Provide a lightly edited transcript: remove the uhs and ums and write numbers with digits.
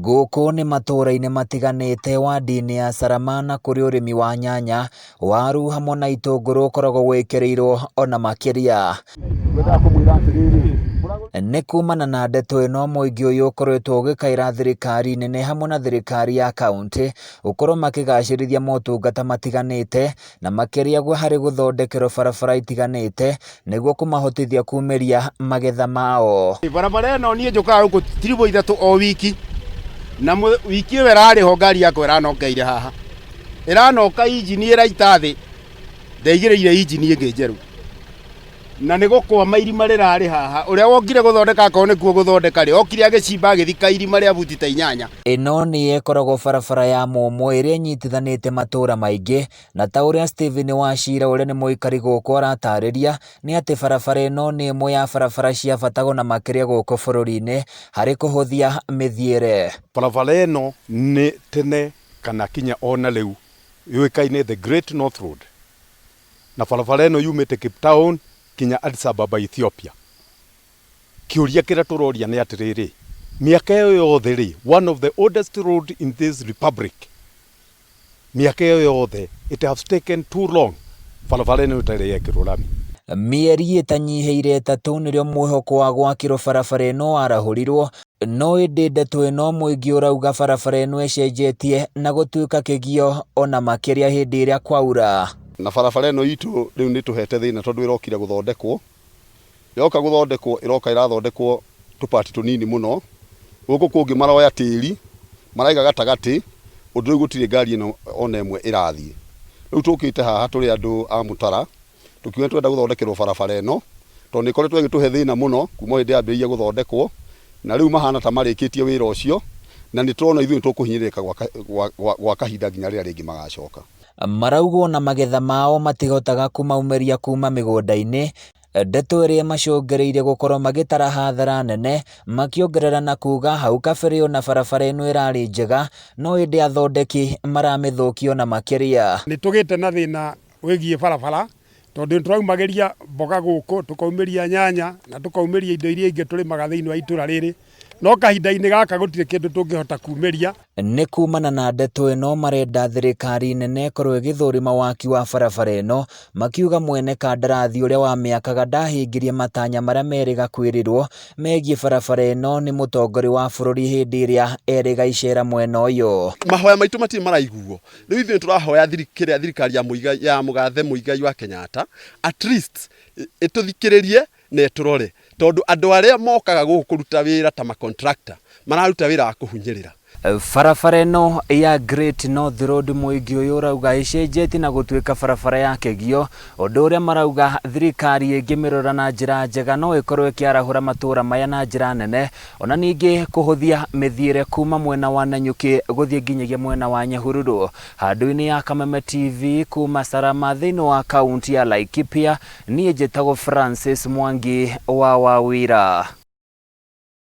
Gũkũ nĩ matũũra-inĩ matiganĩte wadi-inĩ ya Saramana kũrĩ ũrĩmi wa nyanya, waru hamwe na itũngũrũ ũkoragwo gwĩkĩrĩirwo ona makĩria. Nĩ kumana na ndeto ĩno mũingĩ ũyũ ũkoretwo ũgĩkaĩra thirikari nene hamwe na thirikari ya kaunti ũkorwo makĩgacĩrithia motungata matiganĩte na makĩria harĩ gũthondekerwo barabara itiganĩte nĩguo kũmahotithia kumĩria magetha mao. Barabara ĩno niĩ njũkaga gũkũ tiribo ithatũ o wiki, na wiki ĩyo ĩrarĩho ngari yakwa ĩranokeire haha, ĩranoka injini ĩraita thĩ, ndaigĩrĩire injini ĩngĩ njerũ, na nĩ gũkwama irima rĩrarĩ haha. Ũrĩa wokire gũthondeka akorwo nĩkuo gũthondeka rĩ, okire agĩcimba agĩthika irima rĩa buti ta 8. Ĩno nĩ ĩkoragwo barabara ya mũmũ ĩrĩa ĩnyitithanĩte matũũra maingĩ, na ta ũrĩa Stephen Wachira ũrĩa nĩ mũikari gũkũ aratarĩria nĩ atĩ barabara ĩno nĩ ĩmwe ya barabara cia bata na makĩria gũkũ bũrũri-inĩ harĩ kũhũthia mĩthiĩre. Barabara ĩno nĩ tene kana kinya ona rĩu yũĩkaine the Great North Road, na barabara ĩno yumĩte Cape Town kinya Addis Ababa Ethiopia. Kĩũria kĩrĩa tũroria nĩ atĩrĩrĩ, mĩaka ĩyo yothe rĩ, one of the oldest road in this republic, mĩaka ĩyo yothe it has taken too long barabara ĩno ĩtarĩ yekĩrwo rami. Mĩeri ĩtanyihĩire 3 nĩrĩo mwĩhoko wa gwakĩrwo barabara ĩno warahũrirwo, no ĩndĩ ndeto ĩno mũingĩ ũrauga barabara ĩno ĩcenjetie na gũtuĩka kĩgio ona makĩria hĩndĩ ĩrĩa kwaura. Na barabara ĩno itũ rĩu nĩ tũhete thĩna tondũ ĩrokire gũthondekwo, yoka gũthondekwo ĩroka ĩrathondekwo tũpati tũnini mũno, gũkũ kũngĩ maroya tĩri maraiga gatagatĩ, ũndũ rĩu gũtirĩ ngari ĩno ona ĩmwe ĩrathiĩ. Rĩu tũkĩte haha tũrĩ andũ a Mũtara, tũkiuga twenda gũthondekerwo barabara ĩno tondũ nĩ ĩkoretwo ĩgĩtũhe thĩna mũno kuma hĩndĩ yambĩrĩirie gũthondekwo, na rĩu mahana ta marĩkĩtie wĩra ũcio, na nĩ tũrona ithuĩ tũkũhinyĩrĩrĩka gwa kahinda nginya rĩrĩa rĩngĩ magacoka. Maraugwo na magetha mao matihotaga kumaumeria kuma mĩgũnda-inĩ, ndeto ĩrĩa macũngĩrĩire gũkorwo magĩtara hathara nene, makĩongerera na kuga hau kabere ona barabara ĩno ĩrarĩ njega, no ĩndĩ athondeki maramĩthũkia na makĩria. Nĩ tũgĩte na thĩna wĩgiĩ barabara tondũ tũraumagĩria mboga gũkũ, tũkaumĩria nyanya na tũkaumĩria indo iria ingĩ tũrĩmaga thĩinĩ wa itũra rĩrĩ, no kahinda-inĩ gaka gũtirĩ kĩndũ tũngĩhota kumĩria. Nĩ kumana na ndeto ĩno marenda thirikari nene ĩkorwo ĩgĩthũrima waki wa barabara ĩno, makiuga mwene Kandarathi ũrĩa wamĩakaga ndahingĩrie matanya marĩa merĩga kwĩrĩrwo megiĩ barabara ĩno nĩ mũtongoria wa bũrũri hĩndĩ ĩrĩa erĩga icera mwena ũyũ. Mahoya maitũ matirĩ maraiguo. Rĩu ithuĩ tũrahoya thirikari ya mũgathe Muingi wa Kenyatta at least ĩtũthikĩrĩrie na ĩtũrore, tondũ andũ arĩa mokaga gũkũ kũruta wĩra ta makontractor mararuta wĩra wa kũhunyĩrĩra. Barabara ĩno ya Great North Road mũingĩ ũyũ ũrauga ĩcenjetie na gũtuĩka barabara ya kĩgio, ũndũ ũrĩa marauga thirikari ĩngĩmĩrora na njĩra njega no ĩkorwo ĩkĩarahũra matũũra maya na njĩra nene, ona ningĩ kũhũthia mĩthiĩre kuma mwena wa Nanyuki gũthiĩ nginyagia mwena wa Nyahururu. Handũ-inĩ ya Kameme TV kuma Sarama thĩinĩ wa kaunti ya Laikipia, niĩ njĩtagwo Francis Mwangi wa Wawira.